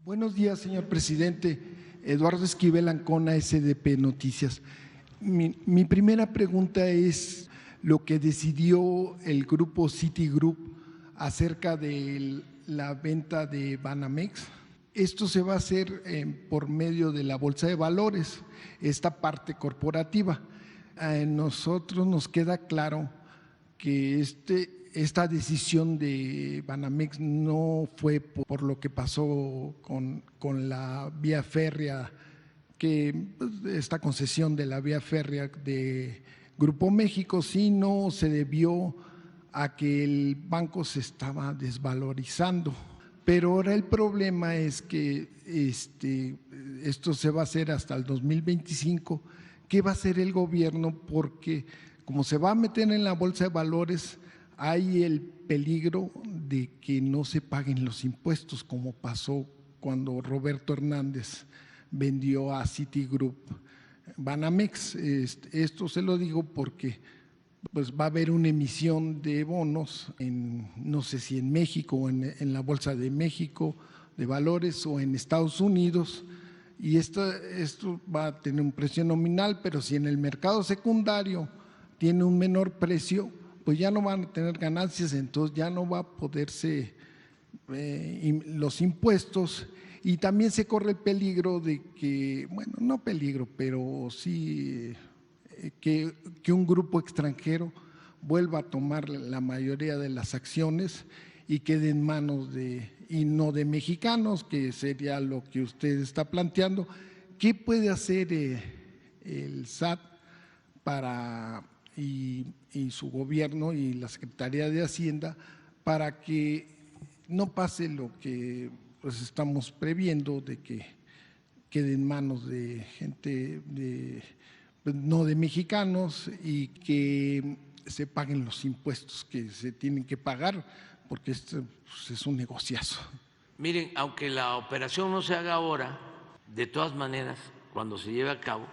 Buenos días, señor presidente. Eduardo Esquivel Ancona, SDP Noticias. Mi primera pregunta es lo que decidió el grupo Citigroup acerca de la venta de Banamex. Esto se va a hacer por medio de la Bolsa de Valores, esta parte corporativa. A nosotros nos queda claro que esta decisión de Banamex no fue por lo que pasó con la vía férrea, esta concesión de la vía férrea de Grupo México, sino se debió a que el banco se estaba desvalorizando. Pero ahora el problema es que esto se va a hacer hasta el 2025. ¿Qué va a hacer el gobierno? Porque como se va a meter en la Bolsa de Valores, hay el peligro de que no se paguen los impuestos, como pasó cuando Roberto Hernández vendió a Citigroup Banamex. Esto se lo digo porque pues va a haber una emisión de bonos, no sé si en México o en la Bolsa de México de Valores o en Estados Unidos, y esto va a tener un precio nominal, pero si en el mercado secundario tiene un menor precio, pues ya no van a tener ganancias, entonces ya no va a poderse los impuestos, y también se corre el peligro de que, bueno, no peligro, pero sí que un grupo extranjero vuelva a tomar la mayoría de las acciones y quede en manos y no de mexicanos, que sería lo que usted está planteando. ¿Qué puede hacer el SAT y su gobierno y la Secretaría de Hacienda para que no pase lo que pues estamos previendo, de que quede en manos de gente no de mexicanos y que se paguen los impuestos que se tienen que pagar, porque esto pues, es un negociazo? Miren, aunque la operación no se haga ahora, de todas maneras, cuando se lleve a cabo,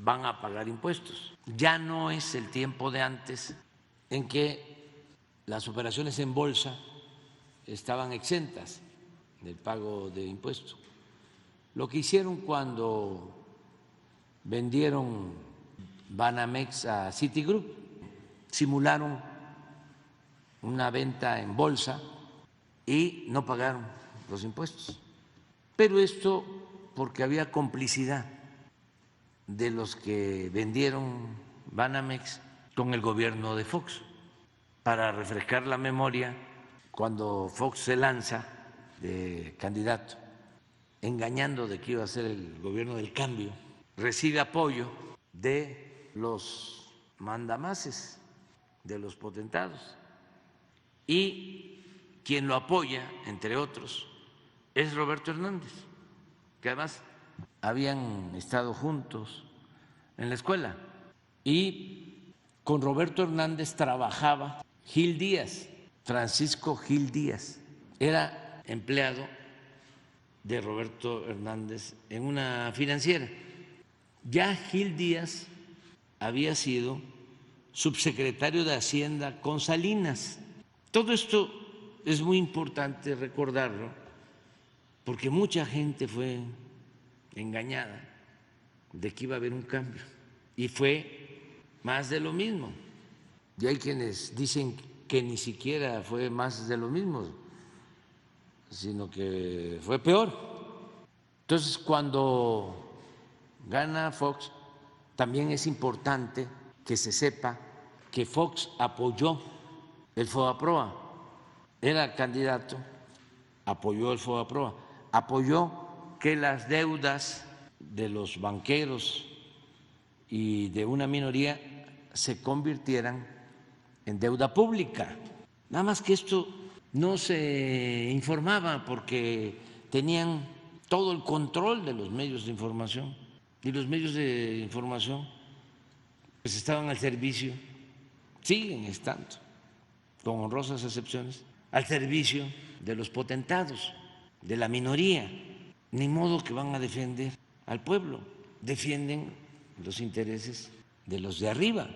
van a pagar impuestos. Ya no es el tiempo de antes en que las operaciones en bolsa estaban exentas del pago de impuestos. Lo que hicieron cuando vendieron Banamex a Citigroup, simularon una venta en bolsa y no pagaron los impuestos. Pero esto porque había complicidad de los que vendieron Banamex con el gobierno de Fox. Para refrescar la memoria, cuando Fox se lanza de candidato, engañando de que iba a ser el gobierno del cambio, recibe apoyo de los mandamases, de los potentados, y quien lo apoya, entre otros, es Roberto Hernández, que además habían estado juntos en la escuela, y con Roberto Hernández trabajaba Gil Díaz, Francisco Gil Díaz, era empleado de Roberto Hernández en una financiera. Ya Gil Díaz había sido subsecretario de Hacienda con Salinas. Todo esto es muy importante recordarlo porque mucha gente fue engañada de que iba a haber un cambio y fue más de lo mismo. Y hay quienes dicen que ni siquiera fue más de lo mismo, sino que fue peor. Entonces, cuando gana Fox, también es importante que se sepa que Fox apoyó el FOBAPROA, era candidato, apoyó el FOBAPROA, apoyó que las deudas de los banqueros y de una minoría se convirtieran en deuda pública. Nada más que esto no se informaba porque tenían todo el control de los medios de información y los medios de información pues estaban al servicio, siguen estando, con honrosas excepciones, al servicio de los potentados, de la minoría. Ni modo que van a defender al pueblo, defienden los intereses de los de arriba.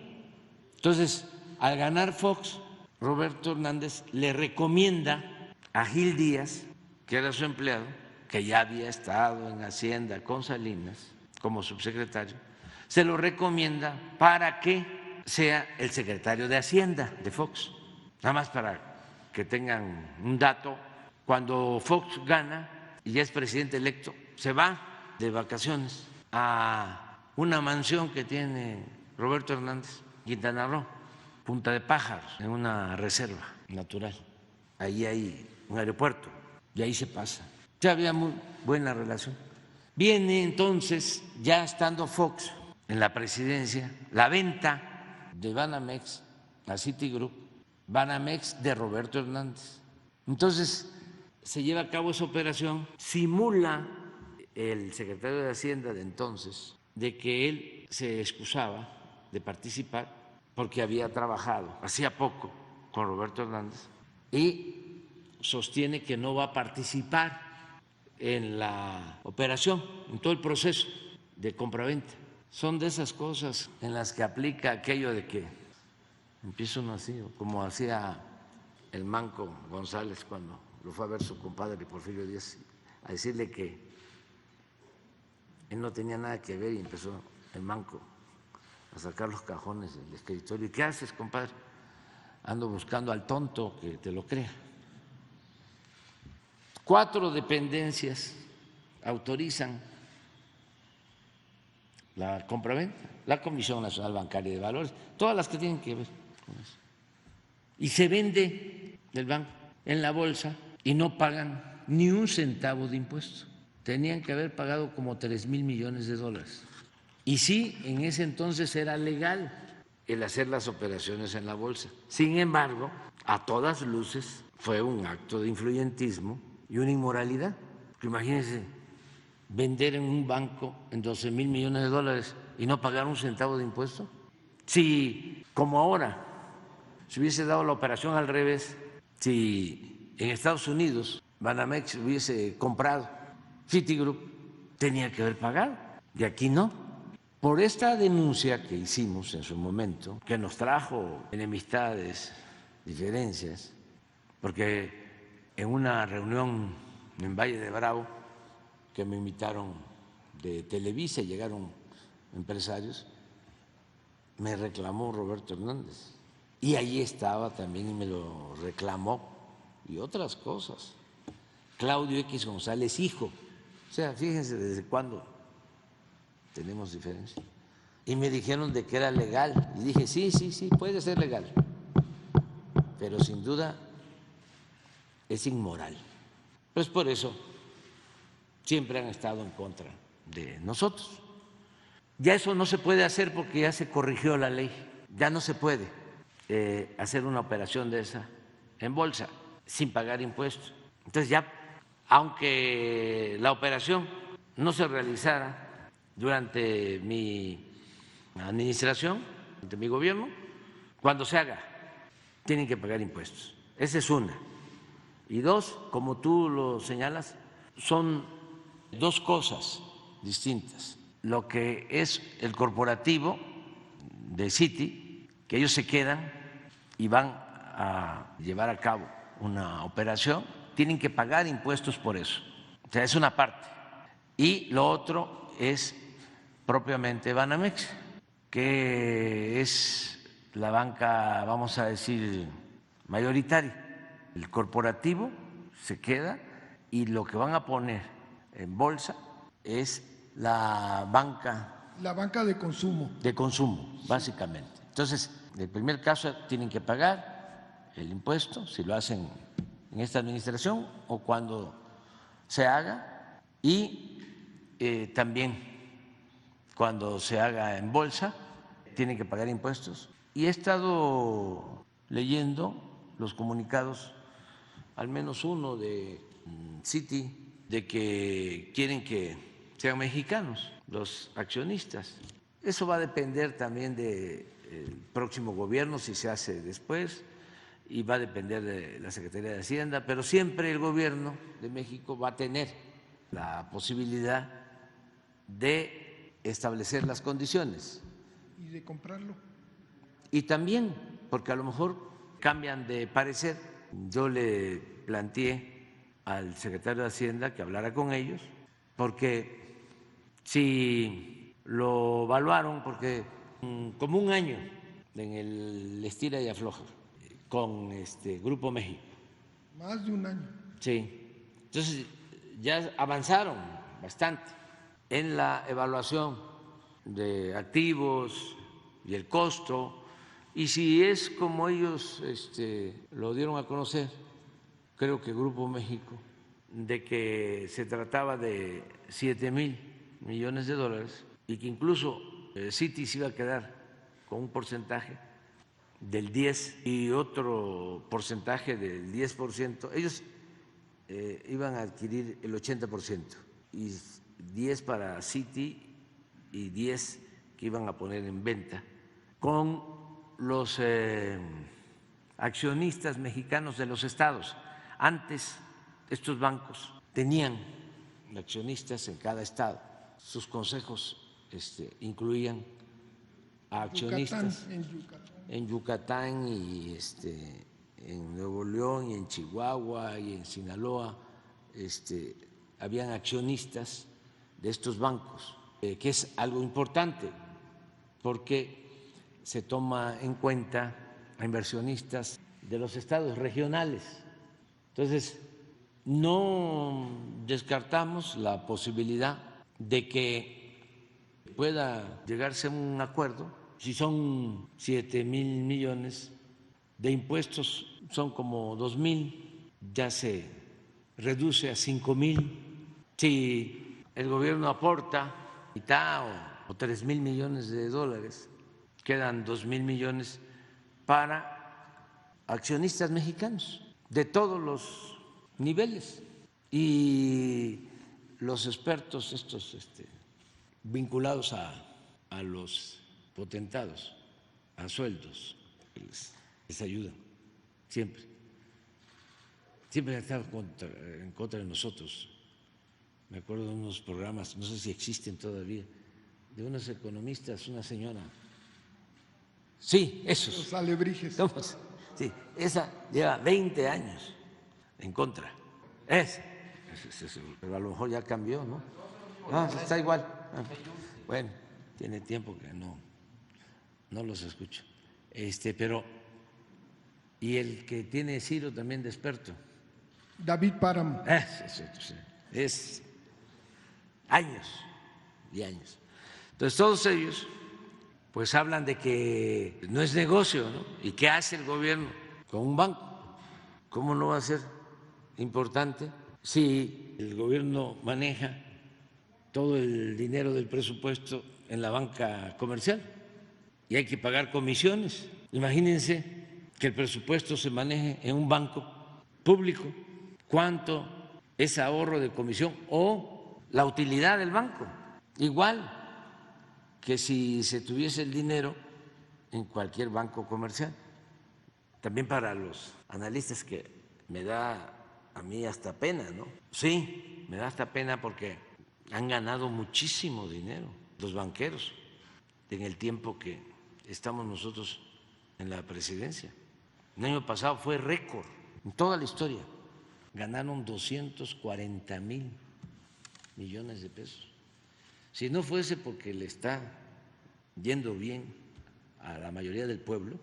Entonces, al ganar Fox, Roberto Hernández le recomienda a Gil Díaz, que era su empleado, que ya había estado en Hacienda con Salinas como subsecretario, se lo recomienda para que sea el secretario de Hacienda de Fox. Nada más para que tengan un dato, cuando Fox gana y ya es presidente electo, se va de vacaciones a una mansión que tiene Roberto Hernández, Quintana Roo, Punta de Pájaros, en una reserva natural. Ahí hay un aeropuerto y ahí se pasa. Ya había muy buena relación. Viene entonces, ya estando Fox en la presidencia, la venta de Banamex a Citigroup, Banamex de Roberto Hernández. Entonces se lleva a cabo esa operación, simula el secretario de Hacienda de entonces de que él se excusaba de participar porque había trabajado hacía poco con Roberto Hernández y sostiene que no va a participar en la operación, en todo el proceso de compraventa. Son de esas cosas en las que aplica aquello de que empieza uno así, como hacía el Manco González cuando lo fue a ver su compadre Porfirio Díaz, a decirle que él no tenía nada que ver y empezó el Manco a sacar los cajones del escritorio. ¿Y qué haces, compadre? Ando buscando al tonto que te lo crea. 4 dependencias autorizan la compraventa, la Comisión Nacional Bancaria de Valores, todas las que tienen que ver con eso. Y se vende el banco en la bolsa y no pagan ni un centavo de impuesto. Tenían que haber pagado como 3,000 millones de dólares. Y sí, en ese entonces era legal el hacer las operaciones en la bolsa. Sin embargo, a todas luces fue un acto de influyentismo y una inmoralidad. Imagínense vender en un banco en 12,000 millones de dólares y no pagar un centavo de impuesto. Si, como ahora, se hubiese dado la operación al revés, si en Estados Unidos Banamex hubiese comprado Citigroup, tenía que haber pagado, y aquí no. Por esta denuncia que hicimos en su momento, que nos trajo enemistades, diferencias, porque en una reunión en Valle de Bravo, que me invitaron de Televisa, llegaron empresarios, me reclamó Roberto Hernández. Y ahí estaba también y me lo reclamó, y otras cosas. Claudio X González, hijo. O sea, fíjense desde cuándo tenemos diferencia. Y me dijeron de que era legal. Y dije, sí, puede ser legal. Pero sin duda es inmoral. Pues por eso siempre han estado en contra de nosotros. Ya eso no se puede hacer porque ya se corrigió la ley. Ya no se puede hacer una operación de esa en bolsa sin pagar impuestos. Entonces ya, aunque la operación no se realizara durante mi administración, durante mi gobierno, cuando se haga, tienen que pagar impuestos. Esa es una. Y 2, como tú lo señalas, son 2 cosas distintas. Lo que es el corporativo de Citi, que ellos se quedan y van a llevar a cabo una operación, tienen que pagar impuestos por eso. O sea, es una parte. Y lo otro es propiamente Banamex, que es la banca, vamos a decir, mayoritaria. El corporativo se queda y lo que van a poner en bolsa es la banca. La banca de consumo. De consumo, básicamente. Entonces, en el primer caso tienen que pagar el impuesto, si lo hacen en esta administración o cuando se haga, y también cuando se haga en bolsa, tienen que pagar impuestos. Y he estado leyendo los comunicados, al menos uno de Citi, de que quieren que sean mexicanos los accionistas. Eso va a depender también del próximo gobierno, si se hace después, y va a depender de la Secretaría de Hacienda, pero siempre el gobierno de México va a tener la posibilidad de establecer las condiciones. Y de comprarlo. Y también, porque a lo mejor cambian de parecer, yo le planteé al secretario de Hacienda que hablara con ellos, porque si lo evaluaron, porque como un año en el estira y afloja con Grupo México. Más de un año. Sí, entonces ya avanzaron bastante en la evaluación de activos y el costo, y si es como ellos lo dieron a conocer, creo que Grupo México, de que se trataba de 7,000 millones de dólares y que incluso Citi se iba a quedar con un porcentaje del 10 y otro porcentaje del 10%, ellos iban a adquirir el 80% y 10 para Citi y 10 que iban a poner en venta con los accionistas mexicanos de los estados. Antes estos bancos tenían accionistas en cada estado, sus consejos incluían a accionistas en Yucatán y en Nuevo León y en Chihuahua y en Sinaloa, habían accionistas de estos bancos, que es algo importante porque se toma en cuenta a inversionistas de los estados regionales. Entonces, no descartamos la posibilidad de que pueda llegarse a un acuerdo. Si son 7,000 millones de impuestos, son como 2,000, ya se reduce a 5,000. Si el gobierno aporta mitad o 3,000 millones de dólares, quedan 2,000 millones para accionistas mexicanos de todos los niveles, y los expertos estos vinculados a los potentados, a sueldos, les ayudan siempre. Siempre han estado en contra de nosotros. Me acuerdo de unos programas, no sé si existen todavía, de unos economistas, una señora. Sí, esos. Los alebrijes. Sí, esa lleva 20 años en contra. Pero a lo mejor ya cambió, ¿no? Ah, está igual. Bueno, tiene tiempo que no los escucho. Pero, y el que tiene Ciro también de experto. David Páramo. Es años y años. Entonces, todos ellos pues hablan de que no es negocio, ¿no? ¿Y qué hace el gobierno con un banco? ¿Cómo no va a ser importante si el gobierno maneja todo el dinero del presupuesto en la banca comercial y hay que pagar comisiones? Imagínense que el presupuesto se maneje en un banco público. ¿Cuánto es ahorro de comisión o la utilidad del banco? Igual que si se tuviese el dinero en cualquier banco comercial. También para los analistas, que me da a mí hasta pena, ¿no? Sí, me da hasta pena porque han ganado muchísimo dinero los banqueros en el tiempo que estamos nosotros en la presidencia. El año pasado fue récord en toda la historia. Ganaron 240,000 millones de pesos. Si no fuese porque le está yendo bien a la mayoría del pueblo,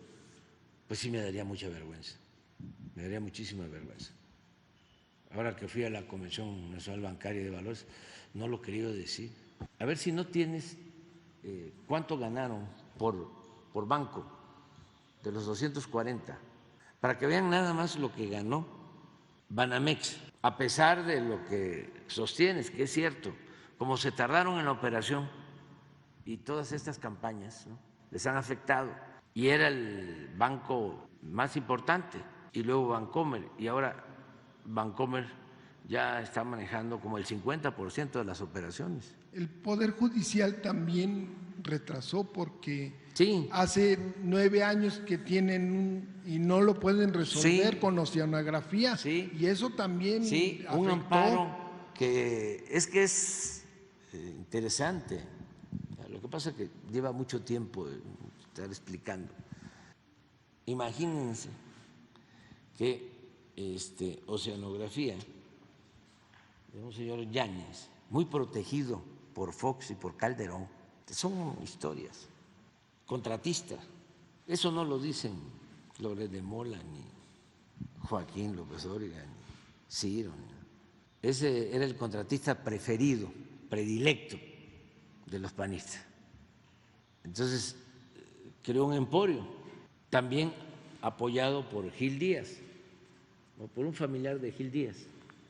pues sí me daría mucha vergüenza, me daría muchísima vergüenza. Ahora que fui a la Convención Nacional Bancaria de Valores, no lo he querido decir. A ver si no tienes cuánto ganaron por banco de los 240, para que vean nada más lo que ganó Banamex, a pesar de lo que sostienes, que es cierto, como se tardaron en la operación y todas estas campañas, ¿no?, les han afectado, y era el banco más importante, y luego Bancomer, y ahora Bancomer ya está manejando como el 50% de las operaciones. El Poder Judicial también retrasó porque sí, hace 9 años que tienen y no lo pueden resolver, sí, con oceanografía, sí, y eso también sí, afectó. un amparo que es interesante. Lo que pasa es que lleva mucho tiempo de estar explicando. Imagínense que oceanografía de un señor Yáñez, muy protegido por Fox y por Calderón. Son historias. Contratista. Eso no lo dicen Loret de Mola, ni Joaquín López Dóriga, ni Ciro. Ese era el contratista preferido, predilecto de los panistas. Entonces, creó un emporio, también apoyado por Gil Díaz, o por un familiar de Gil Díaz,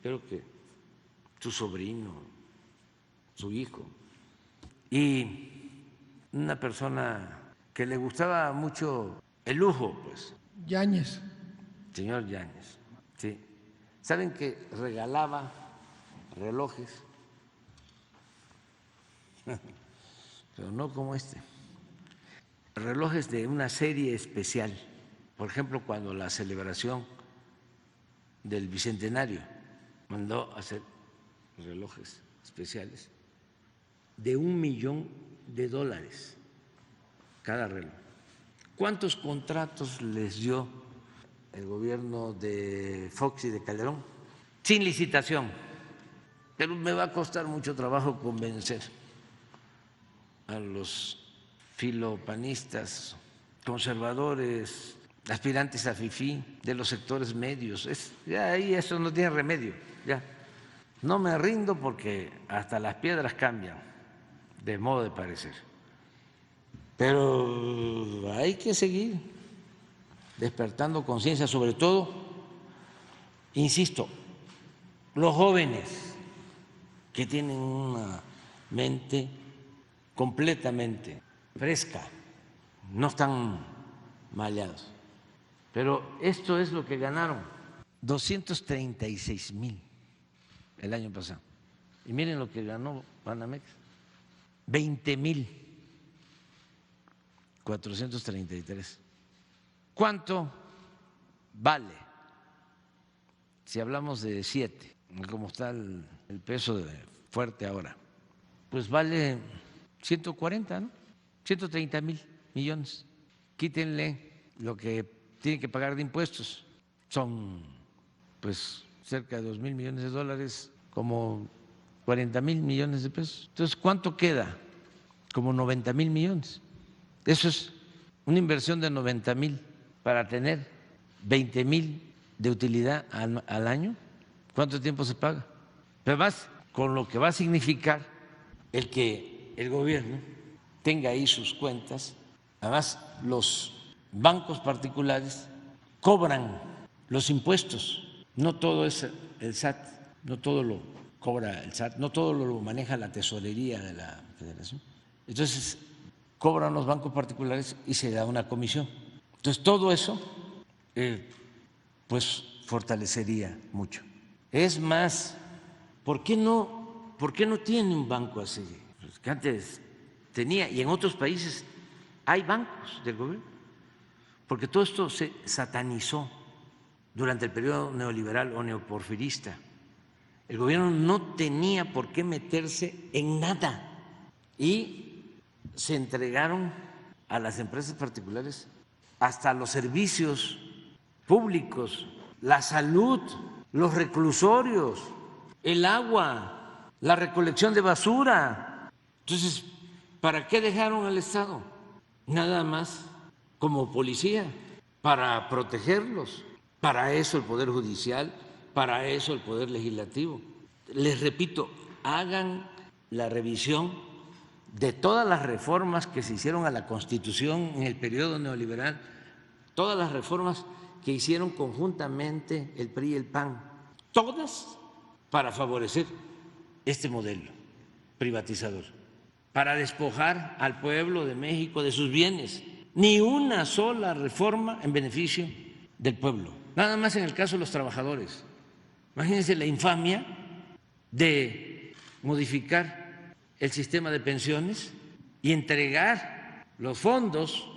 creo que su sobrino, su hijo, y una persona que le gustaba mucho el lujo, pues. Yáñez. Señor Yáñez, sí. ¿Saben que regalaba relojes? Pero no como este. Relojes de una serie especial. Por ejemplo, cuando la celebración del Bicentenario mandó a hacer relojes especiales de $1 millón cada reloj. ¿Cuántos contratos les dio el gobierno de Fox y de Calderón? Sin licitación. Pero me va a costar mucho trabajo convencer a los filopanistas, conservadores, aspirantes a fifí, de los sectores medios. Ya ahí eso no tiene remedio. Ya no me rindo porque hasta las piedras cambian de modo de parecer. Pero hay que seguir despertando conciencia, sobre todo, insisto, los jóvenes que tienen una mente completamente fresca, no están maleados. Pero esto es lo que ganaron, 236,000 el año pasado. Y miren lo que ganó Banamex, 20,433. ¿Cuánto vale? Si hablamos de 7, como está el peso fuerte ahora, pues vale 140, ¿no? 130,000 millones. Quítenle lo que tienen que pagar de impuestos. Son pues cerca de 2,000 millones de dólares, como 40,000 millones de pesos. Entonces, ¿cuánto queda? Como 90,000 millones. Eso es una inversión de 90,000 para tener 20,000 de utilidad al año. ¿Cuánto tiempo se paga? Pero más con lo que va a significar el que el gobierno tenga ahí sus cuentas. Además, los bancos particulares cobran los impuestos. No todo es el SAT, no todo lo cobra el SAT, no todo lo maneja la tesorería de la Federación. Entonces, cobran los bancos particulares y se da una comisión. Entonces, todo eso, pues, fortalecería mucho. Es más, ¿por qué no tiene un banco así? Pues que antes tenía, y en otros países hay bancos del gobierno, porque todo esto se satanizó durante el periodo neoliberal o neoporfirista. El gobierno no tenía por qué meterse en nada y se entregaron a las empresas particulares hasta los servicios públicos, la salud, los reclusorios, el agua, la recolección de basura. Entonces, ¿para qué dejaron al Estado? Nada más como policía, para protegerlos. Para eso el Poder Judicial, para eso el Poder Legislativo. Les repito, hagan la revisión de todas las reformas que se hicieron a la Constitución en el periodo neoliberal, todas las reformas que hicieron conjuntamente el PRI y el PAN, todas para favorecer este modelo privatizador, para despojar al pueblo de México de sus bienes. Ni una sola reforma en beneficio del pueblo, nada más en el caso de los trabajadores. Imagínense la infamia de modificar el sistema de pensiones y entregar los fondos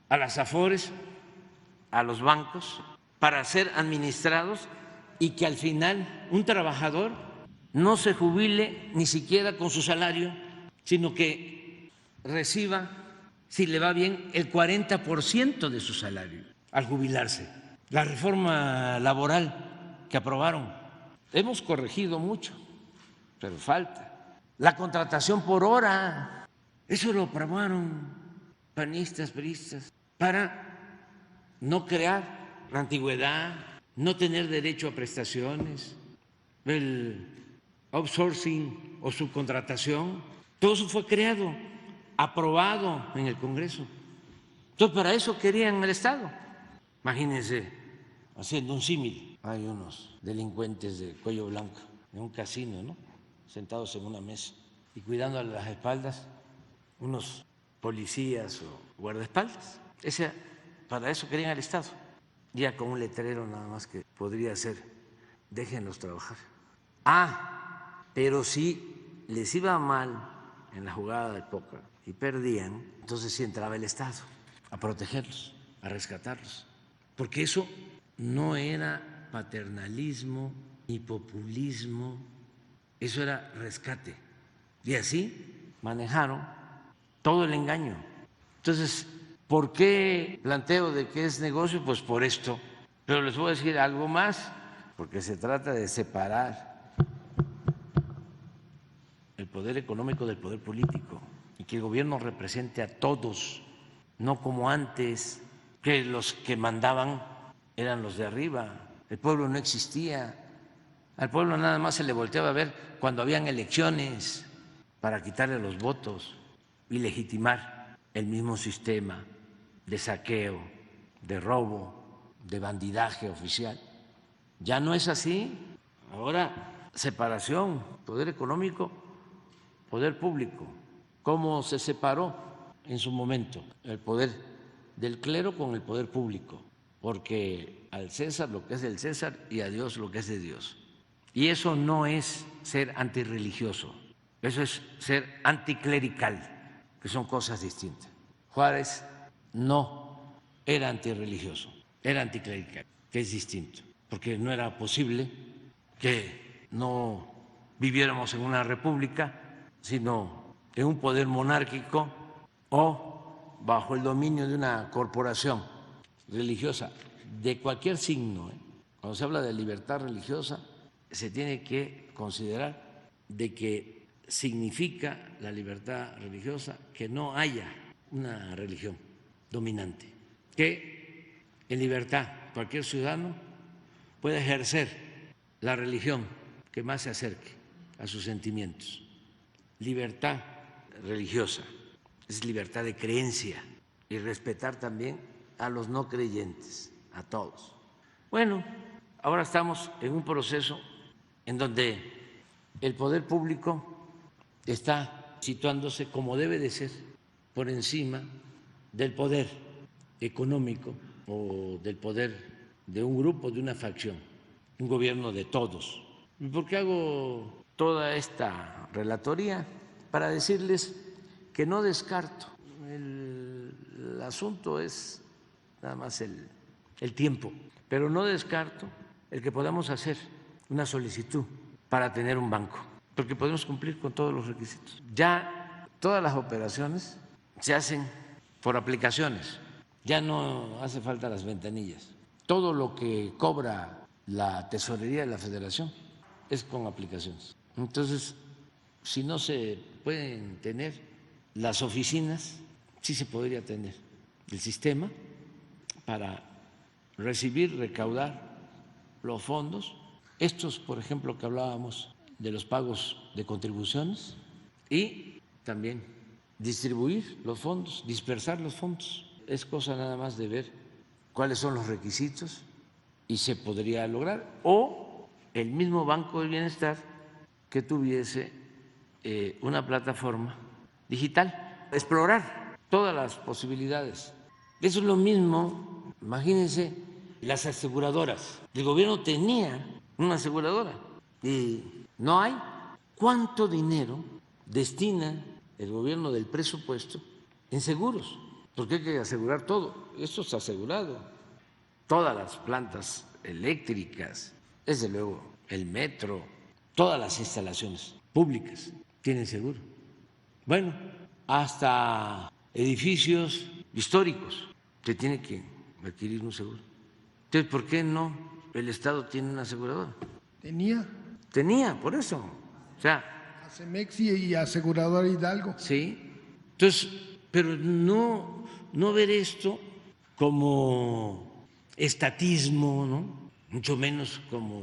a las AFORES, a los bancos, para ser administrados y que al final un trabajador no se jubile ni siquiera con su salario, sino que reciba, si le va bien, el 40% de su salario al jubilarse. La reforma laboral que aprobaron, hemos corregido mucho pero falta. La contratación por hora, eso lo aprobaron panistas, priistas, para no crear la antigüedad, no tener derecho a prestaciones, el outsourcing o subcontratación, todo eso fue creado, aprobado en el Congreso. Entonces, para eso querían el Estado. Imagínense, haciendo un símil, hay unos delincuentes de cuello blanco en un casino, ¿no?, sentados en una mesa y cuidando las espaldas unos policías o guardaespaldas. Para eso querían al Estado, ya con un letrero nada más que podría ser: déjenlos trabajar. Pero si les iba mal en la jugada de póker y perdían, entonces sí entraba el Estado a protegerlos, a rescatarlos, porque eso no era paternalismo ni populismo, eso era rescate. Y así manejaron todo el engaño. Entonces, ¿por qué planteo de que es negocio? Pues por esto. Pero les voy a decir algo más, porque se trata de separar el poder económico del poder político y que el gobierno represente a todos, no como antes, que los que mandaban eran los de arriba, el pueblo no existía, al pueblo nada más se le volteaba a ver cuando habían elecciones para quitarle los votos y legitimar el mismo sistema de saqueo, de robo, de bandidaje oficial. Ya no es así. Ahora, separación, poder económico, poder público. ¿Cómo se separó en su momento el poder del clero con el poder público? Porque al César lo que es del César y a Dios lo que es de Dios. Y eso no es ser antirreligioso, eso es ser anticlerical, que son cosas distintas. Juárez no era antirreligioso, era anticlerical, que es distinto, porque no era posible que no viviéramos en una república, sino en un poder monárquico o bajo el dominio de una corporación religiosa de cualquier signo. Cuando se habla de libertad religiosa, se tiene que considerar de que significa la libertad religiosa que no haya una religión dominante, que en libertad cualquier ciudadano pueda ejercer la religión que más se acerque a sus sentimientos. Libertad religiosa es libertad de creencia y respetar también a los no creyentes, a todos. Bueno, ahora estamos en un proceso en donde el poder público está situándose como debe de ser, por encima del poder económico o del poder de un grupo, de una facción, un gobierno de todos. ¿Y por qué hago toda esta relatoría? Para decirles que no descarto, el asunto es nada más el tiempo, pero no descarto el que podamos hacer una solicitud para tener un banco, porque podemos cumplir con todos los requisitos. Ya todas las operaciones se hacen por aplicaciones, ya no hace falta las ventanillas. Todo lo que cobra la tesorería de la Federación es con aplicaciones. Entonces, si no se pueden tener las oficinas, sí se podría tener el sistema para recibir, recaudar los fondos. Estos, por ejemplo, que hablábamos de los pagos de contribuciones y también distribuir los fondos, dispersar los fondos. Es cosa nada más de ver cuáles son los requisitos y se podría lograr. O el mismo Banco del Bienestar que tuviese una plataforma digital, explorar todas las posibilidades. Eso es lo mismo, imagínense, las aseguradoras. El gobierno tenía una aseguradora y no hay. ¿Cuánto dinero destina el gobierno del presupuesto en seguros? Porque hay que asegurar todo. Esto está asegurado. Todas las plantas eléctricas, desde luego el metro, todas las instalaciones públicas tienen seguro. Bueno, hasta edificios históricos se tiene que adquirir un seguro. Entonces, ¿por qué no el Estado tiene una aseguradora? Tenía. Tenía, por eso. O sea, a Cemex y Aseguradora Hidalgo. sí. Entonces, pero no ver esto como estatismo, ¿no? Mucho menos como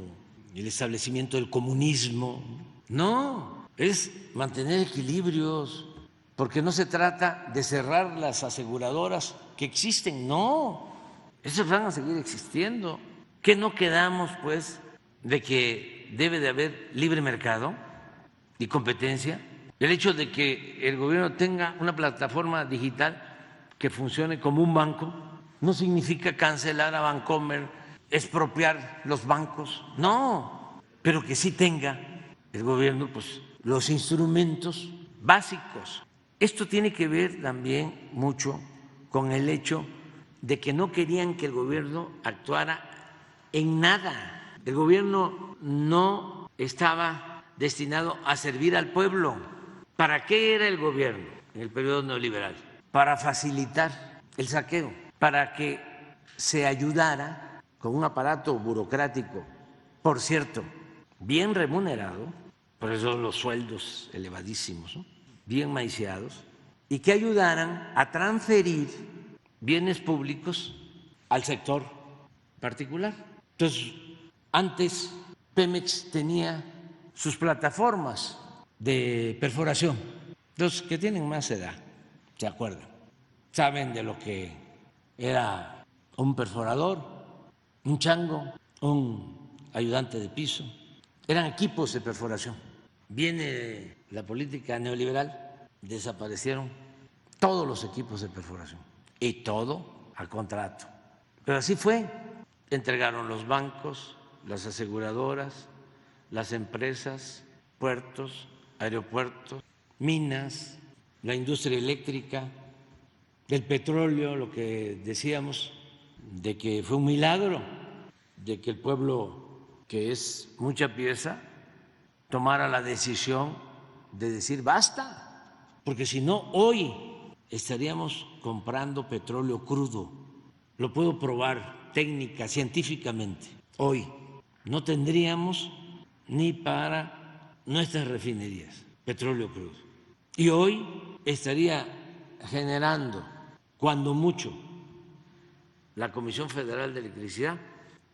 el establecimiento del comunismo. No, es mantener equilibrios, porque no se trata de cerrar las aseguradoras que existen, no, esas van a seguir existiendo. ¿Qué no quedamos, pues, de que debe de haber libre mercado y competencia? El hecho de que el gobierno tenga una plataforma digital que funcione como un banco no significa cancelar a Bancomer, expropiar los bancos, no, pero que sí tenga el gobierno pues los instrumentos básicos. Esto tiene que ver también mucho con el hecho de que no querían que el gobierno actuara en nada. El gobierno no estaba destinado a servir al pueblo. ¿Para qué era el gobierno en el periodo neoliberal? Para facilitar el saqueo, para que se ayudara con un aparato burocrático, por cierto, bien remunerado, por eso los sueldos elevadísimos, ¿no? Bien maiciados, y que ayudaran a transferir bienes públicos al sector particular. Entonces, antes Pemex tenía sus plataformas de perforación. Los que tienen más edad, ¿se acuerdan? Saben de lo que era un perforador, un chango, un ayudante de piso. Eran equipos de perforación. Viene la política neoliberal, desaparecieron todos los equipos de perforación y todo a contrato. Pero así fue. Entregaron los bancos, las aseguradoras, las empresas, puertos, aeropuertos, minas, la industria eléctrica, el petróleo, lo que decíamos, de que fue un milagro, de que el pueblo, que es mucha pieza, tomara la decisión de decir basta, porque si no, hoy estaríamos comprando petróleo crudo. Lo puedo probar técnica, científicamente. Hoy no tendríamos ni para nuestras refinerías petróleo crudo. Y hoy estaría generando, cuando mucho, la Comisión Federal de Electricidad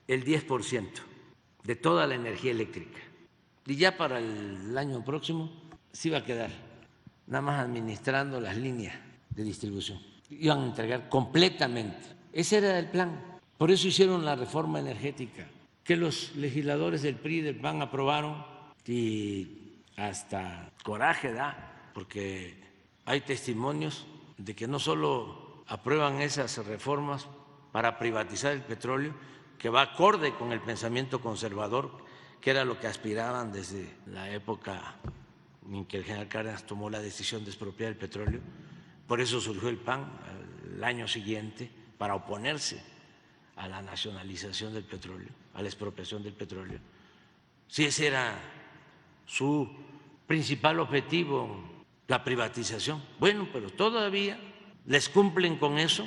el 10% de toda la energía eléctrica. Y ya para el año próximo se iba a quedar nada más administrando las líneas de distribución. Iban a entregar completamente. Ese era el plan. Por eso hicieron la reforma energética, que los legisladores del PRI y del PAN aprobaron, y hasta coraje da, porque hay testimonios de que no solo aprueban esas reformas para privatizar el petróleo, que va acorde con el pensamiento conservador, que era lo que aspiraban desde la época en que el general Cárdenas tomó la decisión de expropiar el petróleo. Por eso surgió el PAN al año siguiente, para oponerse a la nacionalización del petróleo, a la expropiación del petróleo. Si ese era su principal objetivo, la privatización. Bueno, pero todavía les cumplen con eso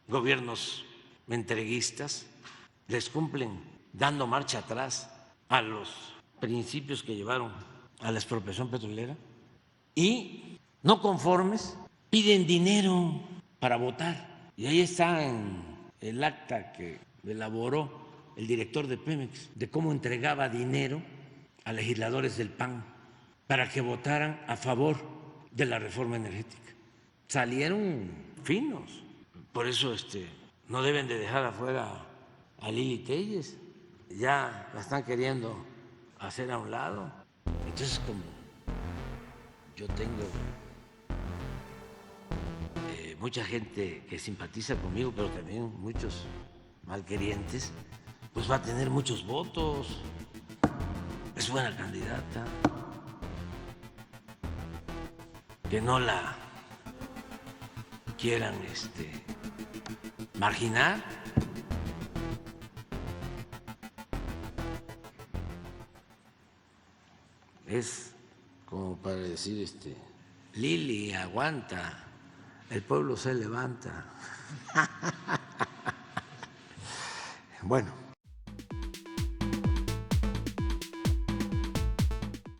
gobiernos entreguistas, les cumplen dando marcha atrás a los principios que llevaron a la expropiación petrolera, y no conformes piden dinero para votar. Y ahí está en el acta que elaboró el director de Pemex de cómo entregaba dinero a legisladores del PAN para que votaran a favor de la reforma energética. Salieron finos. Por eso no deben de dejar afuera a Lili Telles. Ya la están queriendo hacer a un lado. Entonces, como yo tengo mucha gente que simpatiza conmigo, pero también muchos malquerientes, pues va a tener muchos votos. Es buena candidata. Que no la quieran marginar. Es como para decir, Lili, aguanta, el pueblo se levanta. Bueno.